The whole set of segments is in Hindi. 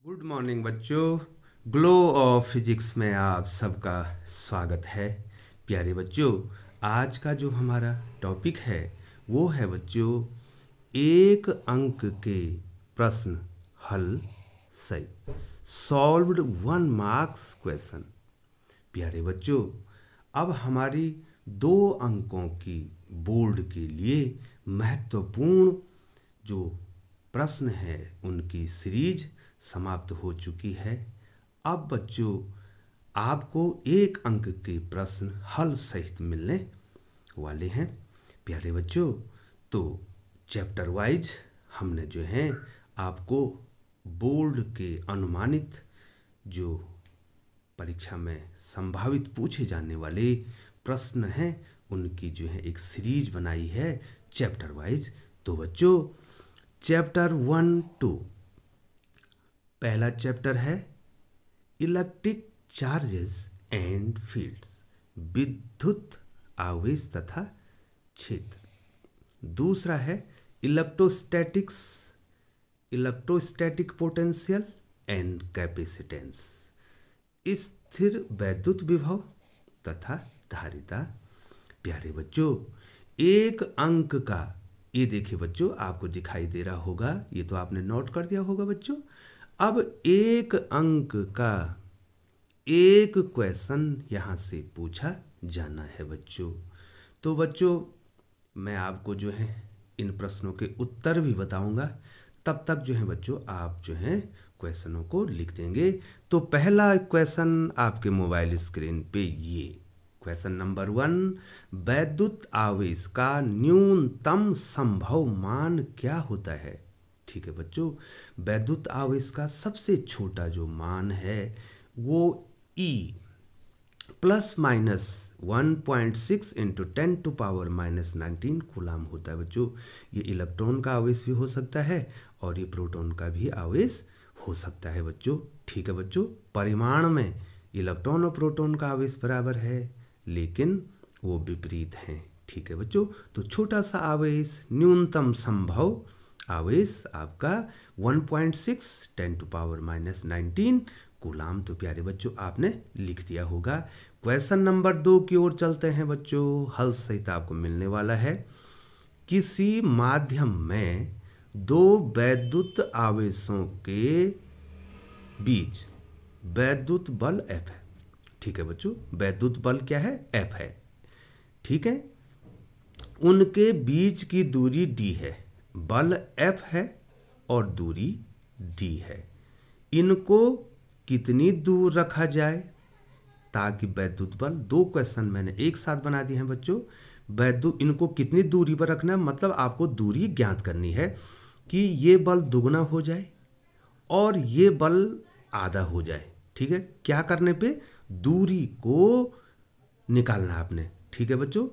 गुड मॉर्निंग बच्चों। ग्लो ऑफ फिजिक्स में आप सबका स्वागत है। प्यारे बच्चों, आज का जो हमारा टॉपिक है वो है बच्चों एक अंक के प्रश्न हल सही, सॉल्व्ड 1 मार्क्स क्वेश्चन। प्यारे बच्चों, अब हमारी 2 अंकों की बोर्ड के लिए महत्वपूर्ण जो प्रश्न है उनकी सीरीज समाप्त हो चुकी है। अब बच्चों आपको 1 अंक के प्रश्न हल सहित मिलने वाले हैं। प्यारे बच्चों, तो चैप्टर वाइज हमने जो है आपको बोर्ड के अनुमानित जो परीक्षा में संभावित पूछे जाने वाले प्रश्न हैं उनकी जो है एक सीरीज बनाई है चैप्टर वाइज। तो बच्चों चैप्टर 1-2 पहला चैप्टर है इलेक्ट्रिक चार्जेस एंड फील्ड्स, विद्युत आवेश तथा क्षेत्र। दूसरा है electrostatics, electrostatic potential and capacitance, स्थिर वैद्युत विभव तथा धारिता। प्यारे बच्चों, 1 अंक का ये देखिए बच्चों, आपको दिखाई दे रहा होगा, ये तो आपने नोट कर दिया होगा बच्चों। अब 1 अंक का 1 क्वेश्चन यहाँ से पूछा जाना है बच्चों। तो बच्चों मैं आपको जो है इन प्रश्नों के उत्तर भी बताऊंगा, तब तक जो है बच्चों आप जो है क्वेश्चनों को लिख देंगे। तो पहला क्वेश्चन आपके मोबाइल स्क्रीन पे ये क्वेश्चन नंबर 1, वैद्युत आवेश का न्यूनतम संभव मान क्या होता है? ठीक है बच्चों, वैद्युत आवेश का सबसे छोटा जो मान है वो E plus minus 1.6 into 10⁻⁻19 coulomb होता है बच्चों। ये इलेक्ट्रॉन का आवेश भी हो सकता है और ये प्रोटॉन का भी आवेश हो सकता है बच्चों। ठीक है बच्चों, परिमाण में इलेक्ट्रॉन और प्रोटॉन का आवेश बराबर है लेकिन वो विपरीत हैं। ठीक है बच्चों, तो छोटा सा आवेश, न्यूनतम संभव आवेश आपका 1.6 10⁻⁻19 कूलाम। तो प्यारे बच्चों आपने लिख दिया होगा। क्वेश्चन नंबर 2 की ओर चलते हैं बच्चों, हल सहित आपको मिलने वाला है। किसी माध्यम में 2 वैद्युत आवेशों के बीच वैद्युत बल F है। ठीक है बच्चों, वैद्युत बल क्या है? F है। ठीक है, उनके बीच की दूरी D है, बल F है और दूरी D है। इनको कितनी दूर रखा जाए ताकि वैद्युत बल, 2 क्वेश्चन मैंने एक साथ बना दिए हैं बच्चों। इनको कितनी दूरी पर रखना है, मतलब आपको दूरी ज्ञात करनी है कि ये बल दुगना हो जाए और ये बल आधा हो जाए। ठीक है, क्या करने पे? दूरी को निकालना आपने। ठीक है बच्चों,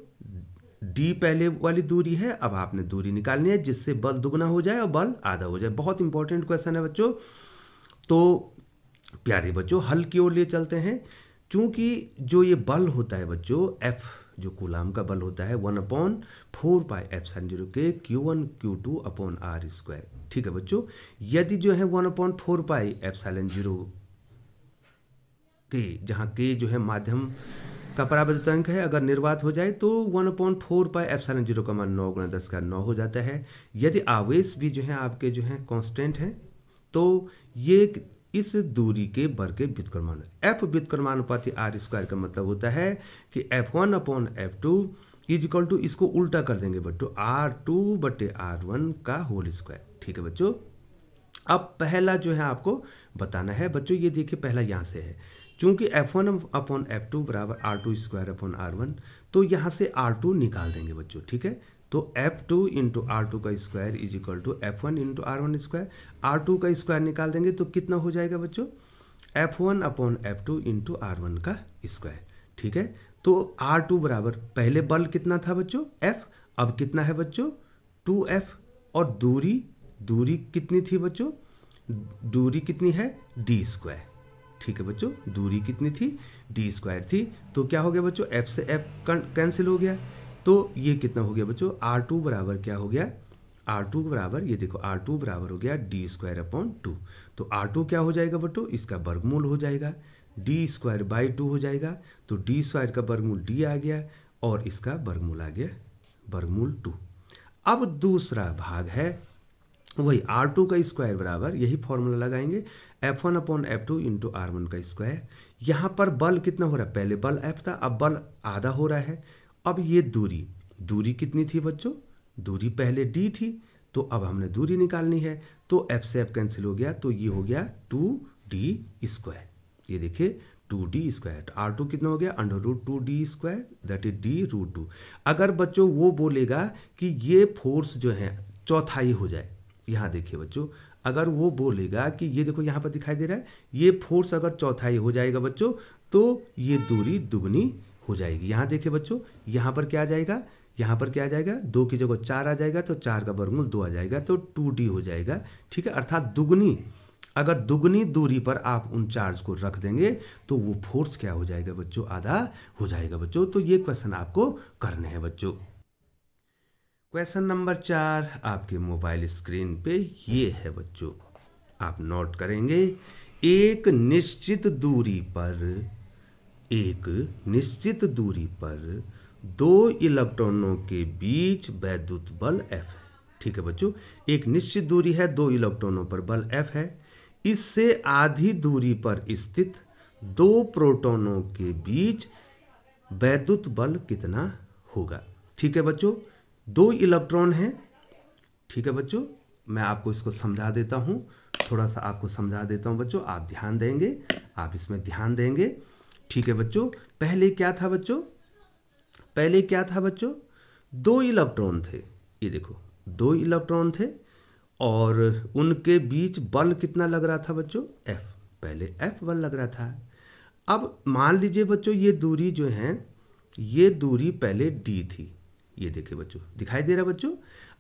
D पहले वाली दूरी है, अब आपने दूरी निकालनी है जिससे बल दुगना हो जाए और बल आधा हो जाए। बहुत इंपॉर्टेंट क्वेश्चन है बच्चों। तो प्यारे बच्चों हल की ओर ले चलते हैं। क्योंकि जो ये बल होता है बच्चों F, जो कूलाम का बल होता है 1/4πε0 के Q1 Q2 अपॉन R²। ठीक है बच्चों, यदि जो है 1/4πε0 के, जहाँ के जो है माध्यम का परावर्तनांक है, अगर निर्वात हो जाए तो 1/4πε0 का मान 9 × 10⁹ हो जाता है। यदि आवेश भी जो है आपके जो है कांस्टेंट है तो ये इस दूरी के वर्ग के व्युत्क्रमानुपाती, F व्युत्क्रमानुपाती R² का मतलब होता है कि F1/F2 = इसको उल्टा कर देंगे बच्चों, R2/R1 का होल स्क्वायर। ठीक है बच्चों, अब पहला जो है आपको बताना है बच्चों, ये देखिए पहला यहाँ से है, चूंकि F1/F2 बराबर R2² तो यहाँ से R2 निकाल देंगे बच्चों। ठीक है, तो F2 × R2 का स्क्वायर = F1 × R1²। R2 का स्क्वायर निकाल देंगे तो कितना हो जाएगा बच्चों? F1/F2 × R1 का स्क्वायर। ठीक है, तो R2 बराबर, पहले बल कितना था बच्चों? F, अब कितना है बच्चों? 2F। और दूरी कितनी थी बच्चों? दूरी कितनी है? D²। ठीक है बच्चों, दूरी कितनी थी? D² थी। तो क्या हो गया बच्चों? F से F कैंसिल हो गया, तो ये कितना हो गया बच्चों? R2 बराबर क्या हो गया? R2 बराबर, ये देखो R2 बराबर हो गया d²/2। तो R2 क्या हो जाएगा बच्चों, इसका वर्गमूल हो जाएगा, d²/2 हो जाएगा। तो d² का वर्गमूल d आ गया और इसका वर्गमूल आ गया वर्गमूल 2। अब दूसरा भाग है वही R2 का स्क्वायर बराबर, यही फॉर्मूला लगाएंगे, F1/F2 इंटू R1 का स्क्वायर। यहाँ पर बल कितना हो रहा है, पहले बल F था, अब बल आधा हो रहा है। अब ये दूरी कितनी थी बच्चों, दूरी पहले d थी, तो अब हमने दूरी निकालनी है। तो F से F कैंसिल हो गया, तो ये हो गया 2d²। ये देखिए 2d²। तो R2 कितना हो गया, √2d² दैट इज d√2। अगर बच्चों वो बोलेगा कि ये फोर्स जो है चौथाई हो जाए, यहाँ देखिए बच्चों, अगर वो बोलेगा कि ये देखो यहाँ पर दिखाई दे रहा है, ये फोर्स अगर चौथाई हो जाएगा बच्चों, तो ये दूरी दुगनी हो जाएगी। यहाँ देखिए बच्चों, यहाँ पर क्या आ जाएगा, यहाँ पर क्या आ जाएगा, 2 की जगह 4 आ जाएगा, तो 4 का वर्गमूल 2 आ जाएगा, तो 2d हो जाएगा। ठीक है, अर्थात अगर दुगनी दूरी पर आप उन चार्ज को रख देंगे तो वो फोर्स क्या हो जाएगा बच्चों, आधा हो जाएगा बच्चों। तो ये क्वेश्चन आपको करने हैं बच्चों। क्वेश्चन नंबर 4 आपके मोबाइल स्क्रीन पे ये है बच्चों, आप नोट करेंगे। एक निश्चित दूरी पर 2 इलेक्ट्रॉनों के बीच वैद्युत बल F है। ठीक है बच्चों, एक निश्चित दूरी है, 2 इलेक्ट्रॉनों पर बल F है। इससे आधी दूरी पर स्थित 2 प्रोटॉनों के बीच वैद्युत बल कितना होगा। ठीक है बच्चों, 2 इलेक्ट्रॉन हैं। ठीक है बच्चों, मैं आपको इसको समझा देता हूं, थोड़ा सा आपको समझा देता हूं बच्चों, आप ध्यान देंगे, आप इसमें ध्यान देंगे। ठीक है बच्चों, पहले क्या था बच्चों, 2 इलेक्ट्रॉन थे। ये देखो 2 इलेक्ट्रॉन थे और उनके बीच बल कितना लग रहा था बच्चों, F। पहले F बल लग रहा था। अब मान लीजिए बच्चों, ये दूरी जो है, ये दूरी पहले d थी। ये देखिए बच्चों, दिखाई दे रहा है बच्चों।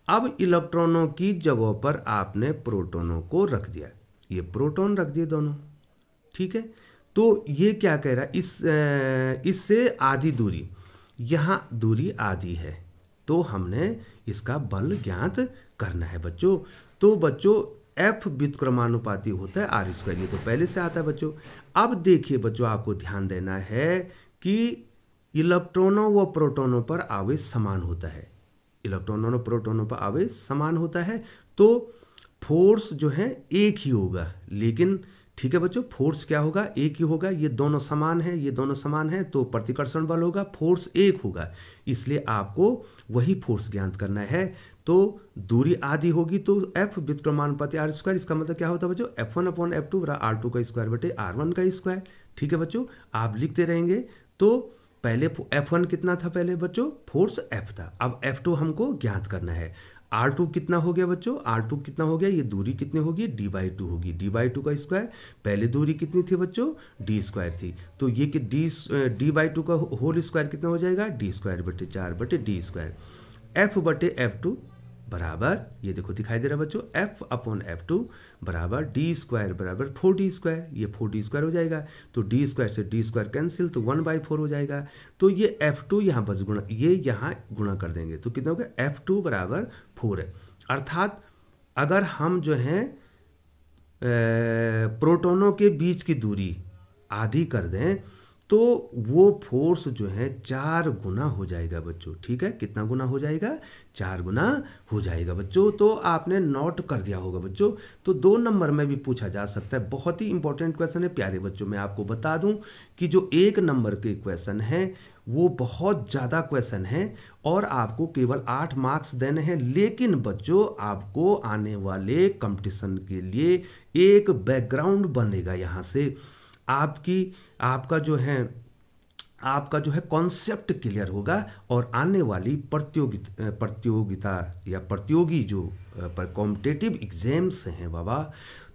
अब इलेक्ट्रॉनों की जगह पर आपने प्रोटॉनों को रख दिया, ये प्रोटॉन रख दिए दोनों। ठीक है, तो ये क्या कह रहा है, इससे आधी दूरी, यहाँ दूरी आधी है, तो हमने इसका बल ज्ञात करना है बच्चों। तो बच्चों F व्युत्क्रमानुपाती होता है R², ये तो पहले से आता है बच्चों। अब देखिए बच्चों, आपको ध्यान देना है कि इलेक्ट्रॉनों व प्रोटॉनों पर आवेश समान होता है, इलेक्ट्रॉनों और प्रोटॉनों पर आवेश समान होता है, तो फोर्स जो है एक ही होगा। लेकिन ठीक है बच्चों, फोर्स क्या होगा, एक ही होगा। ये दोनों समान है, ये दोनों समान है, तो प्रतिकर्षण बल होगा, फोर्स एक होगा। इसलिए आपको वही फोर्स ज्ञात करना है। तो दूरी आधी होगी, तो F व्युत्क्रमानुपाती R², इसका मतलब क्या होता है बच्चों, F1/F2 R2 का स्क्वायर बटे R1 का स्क्वायर। ठीक है बच्चों, आप लिखते रहेंगे। तो पहले F1 कितना था, पहले बच्चों फोर्स F था। अब F2 हमको ज्ञात करना है। R2 कितना हो गया बच्चों, R2 कितना हो गया, ये दूरी कितनी होगी, d/2 होगी, d/2 का स्क्वायर। पहले दूरी कितनी थी बच्चों, d² थी, तो ये कि d/2 का होल स्क्वायर कितना हो जाएगा, d² बटे 4 बटे d²। F/F2 बराबर, ये देखो दिखाई दे रहा है बच्चों, F/F2 बराबर d² बराबर 4d², ये 4d² हो जाएगा। तो d² से d² कैंसिल, तो 1/4 हो जाएगा। तो ये F2 यहाँ बस गुणा, ये यहाँ गुणा कर देंगे, तो कितना होगा, F2 बराबर 4 है। अर्थात अगर हम जो है प्रोटॉनों के बीच की दूरी आधी कर दें, तो वो फोर्स जो है 4 गुना हो जाएगा बच्चों। ठीक है, कितना गुना हो जाएगा, 4 गुना हो जाएगा बच्चों। तो आपने नोट कर दिया होगा बच्चों। तो 2 नंबर में भी पूछा जा सकता है, बहुत ही इंपॉर्टेंट क्वेश्चन है प्यारे बच्चों। मैं आपको बता दूं कि जो 1 नंबर के क्वेश्चन है वो बहुत ज़्यादा क्वेश्चन है और आपको केवल 8 मार्क्स देने हैं। लेकिन बच्चों, आपको आने वाले कंपटीशन के लिए एक बैकग्राउंड बनेगा, यहाँ से आपका जो है कॉन्सेप्ट क्लियर होगा और आने वाली प्रतियोगिता या प्रतियोगी जो कॉम्पिटिटिव एग्जाम्स हैं बाबा,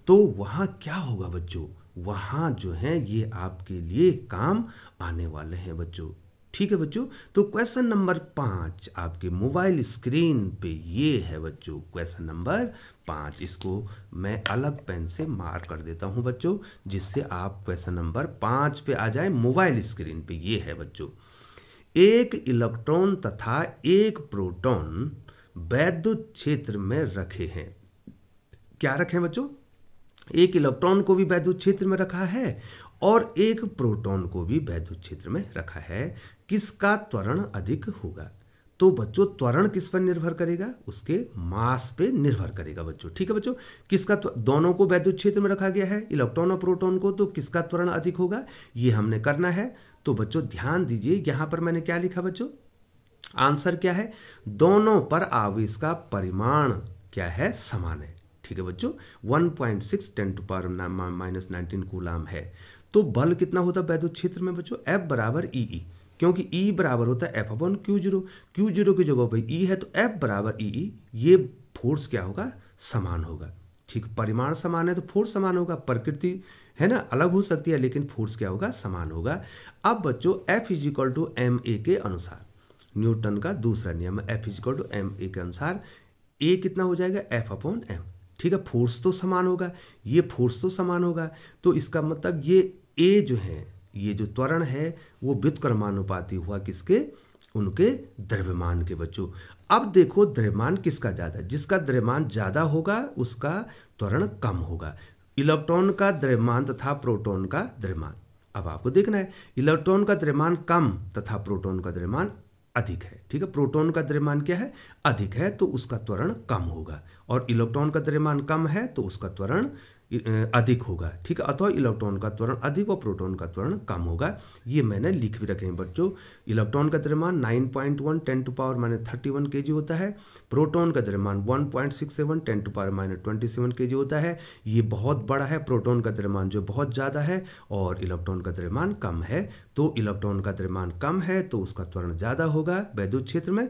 तो वहाँ क्या होगा बच्चों, वहाँ जो है ये आपके लिए काम आने वाले हैं बच्चों। ठीक है बच्चों, तो क्वेश्चन नंबर 5 आपके मोबाइल स्क्रीन पे ये है बच्चों, क्वेश्चन नंबर 5। इसको मैं अलग पेन से मार्क कर देता हूं बच्चों, जिससे आप क्वेश्चन नंबर 5 पे आ जाए मोबाइल स्क्रीन पे। ये है बच्चों, एक इलेक्ट्रॉन तथा एक प्रोटॉन वैद्युत क्षेत्र में रखे हैं। क्या रखे हैं बच्चों? एक इलेक्ट्रॉन को भी वैद्युत क्षेत्र में रखा है और एक प्रोटॉन को भी वैद्युत क्षेत्र में रखा है। किसका त्वरण अधिक होगा? तो बच्चों त्वरण किस पर निर्भर करेगा? उसके मास पे निर्भर करेगा बच्चों। ठीक है बच्चों, किसका दोनों को वैद्युत क्षेत्र में रखा गया है, इलेक्ट्रॉन और प्रोटॉन को, तो किसका त्वरण अधिक होगा ये हमने करना है। तो बच्चों ध्यान दीजिए, यहां पर मैंने क्या लिखा बच्चों? आंसर क्या है? दोनों पर आवेश का परिमाण क्या है? समान है। ठीक है बच्चों, 1.6 10⁻⁻19 कूलाम है। तो बल कितना होता है वैद्युत क्षेत्र में बच्चों? F बराबर ई, क्योंकि E बराबर होता है F/Q0। Q0 की जगह पर E है तो F बराबर ई। ये फोर्स क्या होगा? समान होगा। ठीक, परिमाण समान है तो फोर्स समान होगा। प्रकृति है ना, अलग हो सकती है लेकिन फोर्स क्या होगा? समान होगा। अब बच्चों F = ma के अनुसार, न्यूटन का दूसरा नियम F = ma के अनुसार A कितना हो जाएगा? F/m। ठीक है, फोर्स तो समान होगा, ये फोर्स तो समान होगा, तो इसका मतलब ये A जो है, ये जो त्वरण है वो व्युत्क्रमानुपाती हुआ किसके? उनके द्रव्यमान के बच्चों। अब देखो द्रव्यमान किसका ज़्यादा? जिसका द्रव्यमान ज़्यादा होगा उसका त्वरण कम होगा। इलेक्ट्रॉन का द्रव्यमान तथा प्रोटॉन का द्रव्यमान, अब आपको देखना है, इलेक्ट्रॉन का द्रव्यमान कम तथा प्रोटॉन का द्रव्यमान अधिक है। ठीक है, प्रोटॉन का द्रव्यमान क्या है? अधिक है, तो उसका त्वरण कम होगा, और इलेक्ट्रॉन का द्रव्यमान कम है तो उसका त्वरण अधिक होगा। ठीक है, अथवा इलेक्ट्रॉन का त्वरण अधिक और प्रोटॉन का त्वरण कम होगा। ये मैंने लिख भी रखे हैं बच्चों। इलेक्ट्रॉन का द्रव्यमान 9.1 10⁻31 kg होता है। प्रोटॉन का द्रव्यमान 1.67 10⁻27 kg होता है। ये बहुत बड़ा है, प्रोटॉन का द्रव्यमान जो बहुत ज़्यादा है और इलेक्ट्रॉन का द्रव्यमान कम है। तो इलेक्ट्रॉन का द्रव्यमान कम है तो उसका त्वरण ज़्यादा होगा वैद्युत क्षेत्र में,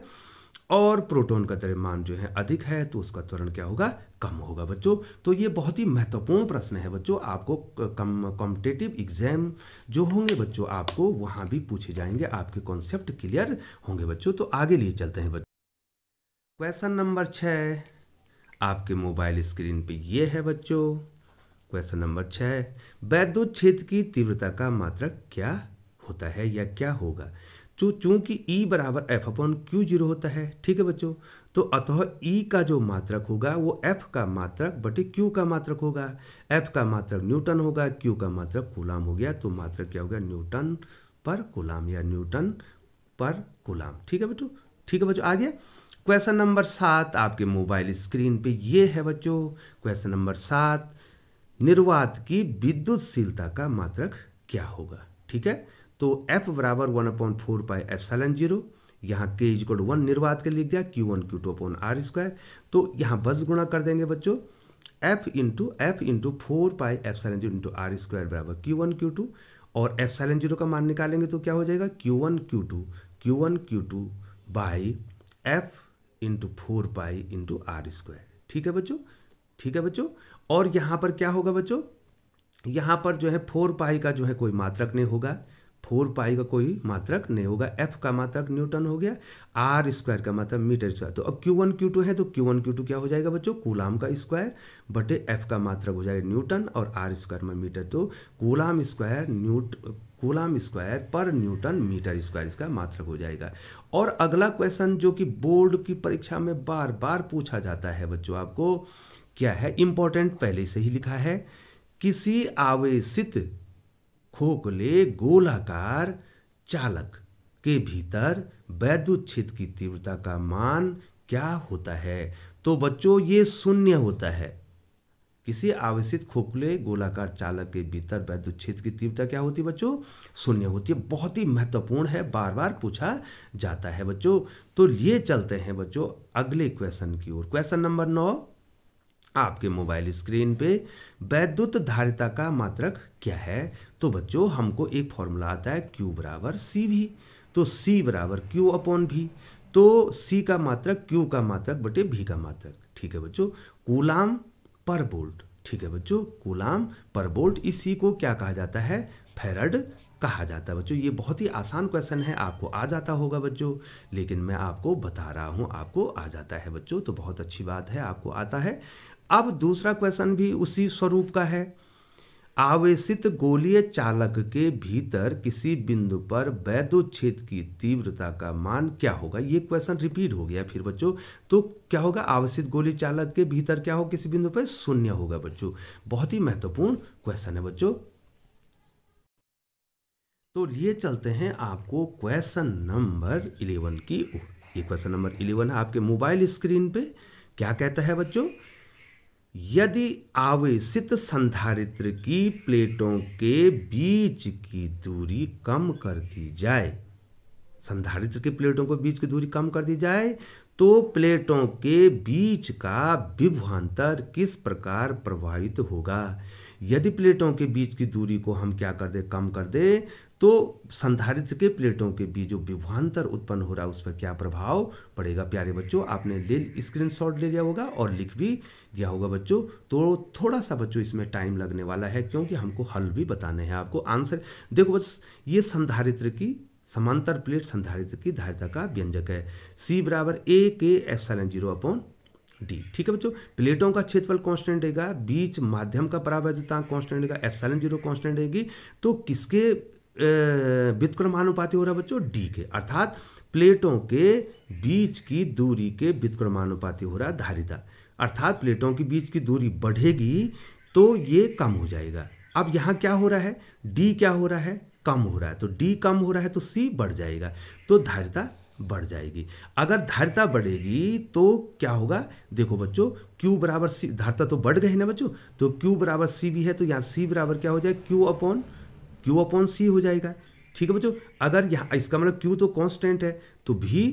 और प्रोटॉन का द्रव्यमान जो है अधिक है तो उसका त्वरण क्या होगा? कम होगा बच्चों। तो ये बहुत ही महत्वपूर्ण प्रश्न है बच्चों, आपको कॉम्पिटिटिव एग्जाम जो होंगे बच्चों आपको वहां भी पूछे जाएंगे, आपके कॉन्सेप्ट क्लियर होंगे बच्चों। तो आगे लिए चलते हैं बच्चों। क्वेश्चन नंबर 6 आपके मोबाइल स्क्रीन पे ये है बच्चों। क्वेश्चन नंबर 6, वैद्युत क्षेत्र की तीव्रता का मात्रक क्या होता है या क्या होगा? चूंकि E = F/Q0 होता है। ठीक है बच्चों, तो अतः E का जो मात्रक होगा वो F का मात्रक बटे Q का मात्रक होगा। F का मात्रक न्यूटन होगा, Q का मात्रक कूलाम हो गया, तो मात्रक क्या हो गया? न्यूटन पर कूलाम या न्यूटन पर कूलाम। ठीक है बच्चों, ठीक है बच्चों। आगे क्वेश्चन नंबर 7 आपके मोबाइल स्क्रीन पे ये है बच्चों। क्वेश्चन नंबर 7, निर्वात की विद्युतशीलता का मात्रक क्या होगा? ठीक है, तो F बराबर 1/4πε0, यहाँ K = 1 निर्वात के लिख दिया, Q1 Q2/r²। तो यहाँ बस गुणा कर देंगे बच्चों, F × 4πε0 × r² बराबर Q1 Q2, और ε0 का मान निकालेंगे तो क्या हो जाएगा? Q1 Q2 by F × 4π × r²। ठीक है बच्चों, ठीक है बच्चों। और यहाँ पर क्या होगा बच्चों? यहाँ पर जो है 4π का जो है कोई मात्रक नहीं होगा, 4π का कोई मात्रक नहीं होगा। F का मात्रक न्यूटन हो गया, r² का मात्रक मीटर स्क्वायर। तो अब Q1 Q2 है तो Q1 Q2 क्या हो जाएगा बच्चों? कूलाम का स्क्वायर बटे F का मात्रक हो जाएगा न्यूटन और r² में मीटर, तो कूलाम स्क्वायर पर न्यूटन मीटर स्क्वायर इसका मात्रक हो जाएगा। और अगला क्वेश्चन जो कि बोर्ड की परीक्षा में बार बार पूछा जाता है बच्चों, आपको क्या है इंपॉर्टेंट, पहले से ही लिखा है, किसी आवेशित खोखले गोलाकार चालक के भीतर वैद्युत क्षेत्र की तीव्रता का मान क्या होता है? तो बच्चों ये शून्य होता है। किसी आवेशित खोखले गोलाकार चालक के भीतर वैद्युत क्षेत्र की तीव्रता क्या होती है बच्चों? शून्य होती है। बहुत ही महत्वपूर्ण है, बार बार पूछा जाता है बच्चों। तो ये चलते हैं बच्चों अगले क्वेश्चन की ओर। क्वेश्चन नंबर 9 आपके मोबाइल स्क्रीन पे, वैद्युत धारिता का मात्रक क्या है? तो बच्चों हमको एक फॉर्मूला आता है Q = CV, तो C = Q/V, तो C का मात्रक Q का मात्रक बटे V का मात्रक। ठीक है बच्चों, कूलाम पर वोल्ट। ठीक है बच्चों, कूलाम पर वोल्ट, इसी को क्या कहा जाता है? फैराड कहा जाता है बच्चों। ये बहुत ही आसान क्वेश्चन है, आपको आ जाता होगा बच्चों, लेकिन मैं आपको बता रहा हूँ आपको आ जाता है बच्चों, तो बहुत अच्छी बात है, आपको आता है। अब दूसरा क्वेश्चन भी उसी स्वरूप का है। आवेशित गोलीय चालक के भीतर किसी बिंदु पर वैद्युत क्षेत्र की तीव्रता का मान क्या होगा। ये क्वेश्चन रिपीट हो गया फिर बच्चों। तो क्या होगा, आवेशित गोली चालक के भीतर क्या हो, किसी बिंदु पर शून्य होगा बच्चों। बहुत ही महत्वपूर्ण क्वेश्चन है बच्चों। तो लिए चलते हैं आपको क्वेश्चन नंबर 11 की ओर। ये क्वेश्चन नंबर 11 है आपके मोबाइल स्क्रीन पे। क्या कहता है बच्चों, यदि आवेशित संधारित्र की प्लेटों के बीच की दूरी कम कर दी जाए, संधारित्र के प्लेटों के बीच की दूरी कम कर दी जाए तो प्लेटों के बीच का विभवांतर किस प्रकार प्रभावित होगा। यदि प्लेटों के बीच की दूरी को हम क्या कर दे, कम कर दे, तो संधारित्र के प्लेटों के बीच जो विभवांतर उत्पन्न हो रहा है उस पर क्या प्रभाव पड़ेगा। प्यारे बच्चों, आपने स्क्रीनशॉट ले लिया होगा और लिख भी दिया होगा बच्चों। तो थोड़ा सा बच्चों इसमें टाइम लगने वाला है, क्योंकि हमको हल भी बताने हैं आपको। आंसर देखो बस, ये संधारित्र की समांतर प्लेट संधारित्र की धारिता का व्यंजक है। C बराबर A के एप्सिलॉन 0/d। ठीक है बच्चों, प्लेटों का क्षेत्रफल कांस्टेंट रहेगा, बीच माध्यम का परावैद्युतांक कांस्टेंट रहेगा, एप्सिलॉन 0 कांस्टेंट रहेगी। तो किसके व्युत्क्रमानुपाती हो रहा है बच्चों, D के, अर्थात प्लेटों के बीच की दूरी के व्युत्क्रमानुपाती हो रहा है धारिता। अर्थात प्लेटों के बीच की दूरी बढ़ेगी तो ये कम हो जाएगा। अब यहाँ क्या हो रहा है, D क्या हो रहा है, कम हो रहा है। तो D कम हो रहा है तो C बढ़ जाएगा, तो धारिता बढ़ जाएगी। अगर धारिता बढ़ेगी तो क्या होगा, देखो बच्चों, Q बराबर C, धारिता तो बढ़ गई ना बच्चों, तो Q बराबर C भी है, तो यहाँ C बराबर क्या हो जाएगा, Q अपॉन C हो जाएगा। ठीक है बच्चों, अगर यहाँ इसका मतलब Q तो कांस्टेंट है तो भी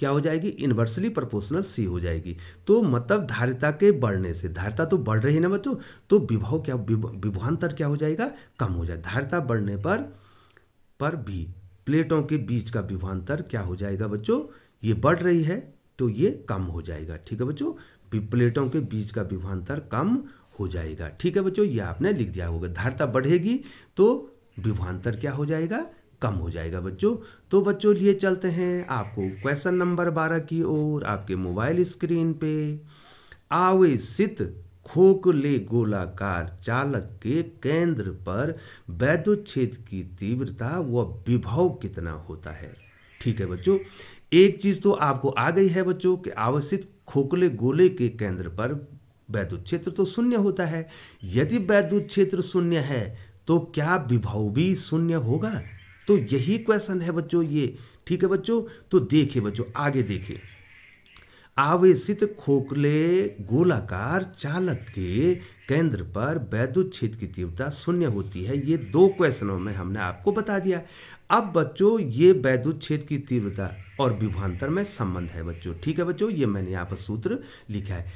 क्या हो जाएगी, इन्वर्सली प्रोपोर्शनल C हो जाएगी। तो मतलब धारिता के बढ़ने से, धारिता तो बढ़ रही है ना बच्चों, तो विभव क्या, विभवांतर क्या हो जाएगा, कम हो जाएगा। धारिता बढ़ने पर भी प्लेटों के बीच का विभवांतर क्या हो जाएगा बच्चों, ये बढ़ रही है तो ये कम हो जाएगा। ठीक है बच्चों, प्लेटों के बीच का विभवांतर कम हो जाएगा। ठीक है बच्चों, ये आपने लिख दिया होगा। धारिता बढ़ेगी तो विभवांतर क्या हो जाएगा, कम हो जाएगा बच्चों। तो बच्चों लिए चलते हैं आपको क्वेश्चन नंबर 12 की ओर आपके मोबाइल स्क्रीन पे। आवेशित खोखले गोलाकार चालक के केंद्र पर वैद्युत क्षेत्र की तीव्रता व विभव कितना होता है। ठीक है बच्चों, एक चीज तो आपको आ गई है बच्चों कि आवेशित खोखले गोले के केंद्र पर वैद्युत क्षेत्र तो शून्य होता है। यदि वैद्युत क्षेत्र शून्य है तो क्या विभव भी शून्य होगा। तो यही क्वेश्चन है बच्चों ये। ठीक है बच्चों, तो देखिए बच्चों, आगे देखिए। आवेशित खोखले गोलाकार चालक के केंद्र पर वैद्युत क्षेत्र की तीव्रता शून्य होती है। ये दो क्वेश्चनों में हमने आपको बता दिया। अब बच्चों ये वैद्युत क्षेत्र की तीव्रता और विभवांतर में संबंध है बच्चों। ठीक है बच्चों, ये मैंने यहाँ पर सूत्र लिखा है,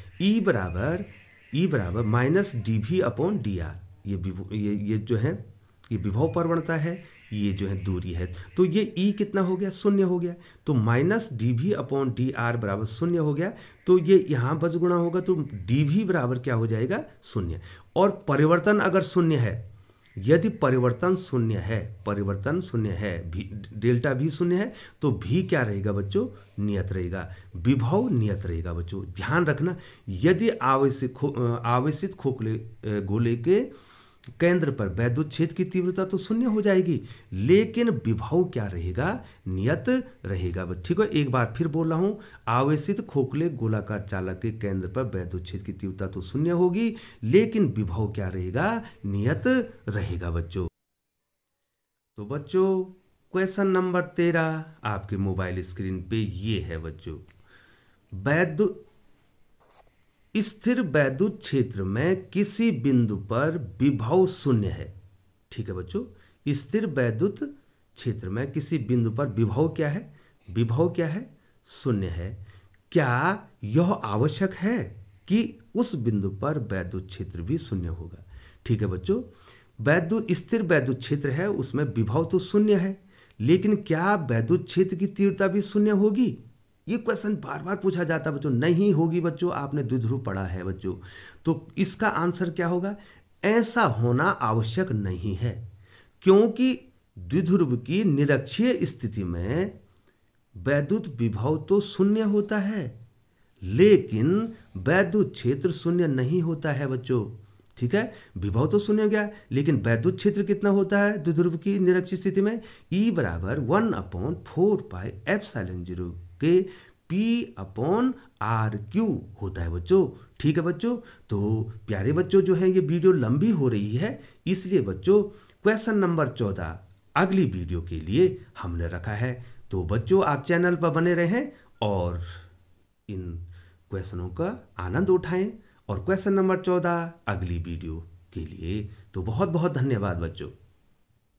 E बराबर माइनस dV/dr। ये जो है ये विभव प्रवणता है, ये जो है दूरी है। तो ये E कितना हो गया, शून्य हो गया। तो माइनस dV/dr बराबर शून्य हो गया। तो ये यहाँ बस गुणा होगा तो dV बराबर क्या हो जाएगा, शून्य। और परिवर्तन अगर शून्य है, यदि परिवर्तन शून्य है, डेल्टा भी शून्य है, तो भी क्या रहेगा बच्चों, नियत रहेगा, विभव नियत रहेगा बच्चों। ध्यान रखना, यदि आवेशित खोखले गोले के केंद्र पर वैद्युत क्षेत्र की तीव्रता तो शून्य हो जाएगी, लेकिन विभव क्या रहेगा, नियत रहेगा। ठीक है, एक बार फिर बोल रहा हूं, आवेशित खोखले गोलाकार चालक के केंद्र पर वैद्युत क्षेत्र की तीव्रता तो शून्य होगी, लेकिन विभव क्या रहेगा, नियत रहेगा बच्चों। तो बच्चों क्वेश्चन नंबर 13 आपके मोबाइल स्क्रीन पे ये है बच्चों। स्थिर वैद्युत क्षेत्र में किसी बिंदु पर विभव शून्य है। ठीक है बच्चों, स्थिर वैद्युत क्षेत्र में किसी बिंदु पर विभव क्या है, शून्य है। क्या यह आवश्यक है कि उस बिंदु पर वैद्युत क्षेत्र भी शून्य होगा। ठीक है बच्चों, स्थिर वैद्युत क्षेत्र है, उसमें विभव तो शून्य है, लेकिन क्या वैद्युत क्षेत्र की तीव्रता भी शून्य होगी। ये क्वेश्चन बार बार पूछा जाता है बच्चों। नहीं होगी बच्चों, आपने द्विध्रुव पढ़ा है बच्चों। तो इसका आंसर क्या होगा, ऐसा होना आवश्यक नहीं है, क्योंकि द्विध्रुव की निरक्षीय स्थिति में वैद्युत विभव तो शून्य होता है, लेकिन वैद्युत क्षेत्र शून्य नहीं होता है बच्चों। ठीक है, विभव तो शून्य हो गया, लेकिन वैद्युत क्षेत्र कितना होता है द्विध्रुव की निरक्षीय स्थिति में? E बराबर 1/4πε0 के P/RQ होता है बच्चों। ठीक है बच्चों, तो प्यारे बच्चों जो है ये वीडियो लंबी हो रही है, इसलिए बच्चों क्वेश्चन नंबर 14 अगली वीडियो के लिए हमने रखा है। तो बच्चों आप चैनल पर बने रहें और इन क्वेश्चनों का आनंद उठाएं, और क्वेश्चन नंबर 14 अगली वीडियो के लिए। तो बहुत बहुत धन्यवाद बच्चों।